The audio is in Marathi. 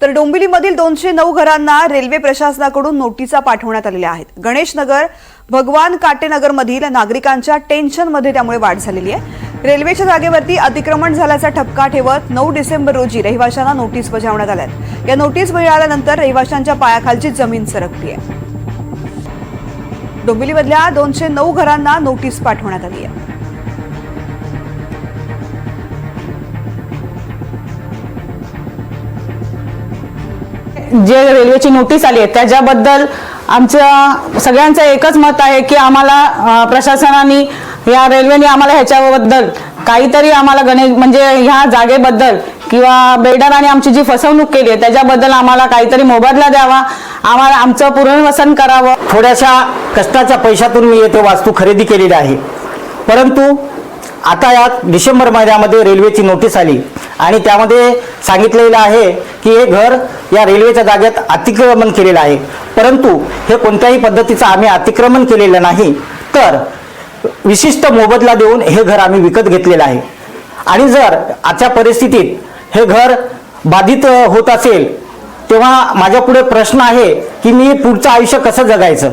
तर डोंबिवलीमधील 209 घरांना रेल्वे प्रशासनाकडून नोटिसा पाठवण्यात आलेल्या आहेत। गणेश नगर, भगवान काटेनगर मधील नागरिकांच्या टेन्शनमध्ये त्यामुळे वाढ झालेली आहे। रेल्वेच्या जागेवरती अतिक्रमण झाल्याचा ठपका ठेवत 9 डिसेंबर रोजी रहिवाशांना नोटीस बजावण्यात आल्यात। या नोटीस मिळाल्यानंतर रहिवाशांच्या पायाखालची जमीन सरकली आहे। डोंबिवलीमधल्या 209 घरांना नोटीस पाठवण्यात आली आहे। जे रेल्वेची नोटीस आली आहे त्याच्याबद्दल आमचं सगळ्यांचं एकच मत आहे की आम्हाला प्रशासनाने या रेल्वेने आम्हाला ह्याच्याबद्दल काहीतरी आम्हाला म्हणजे ह्या जागेबद्दल किंवा बिल्डरांनी आमची जी फसवणूक केली आहे त्याच्याबद्दल आम्हाला काहीतरी मोबदला द्यावा, आम्हाला आमचं पुनर्वसन करावं। थोड्याशा कष्टाच्या पैशातून मी येथे वास्तू खरेदी केलेली आहे, परंतु आता या डिसेंबर महिन्यामध्ये रेल्वेची नोटीस आली आणि त्यामध्ये सांगितलेलं आहे की हे घर या रेल्वेच्या जागेत अतिक्रमण केलेलं आहे, परंतु हे कोणत्याही पद्धतीचं आम्ही अतिक्रमण केलेलं नाही, तर विशिष्ट मोबदला देऊन हे घर आम्ही विकत घेतलेलं आहे। आणि जर आजच्या परिस्थितीत हे घर बाधित होत असेल तेव्हा माझ्यापुढे प्रश्न आहे की मी पुढचं आयुष्य कसं जगायचं।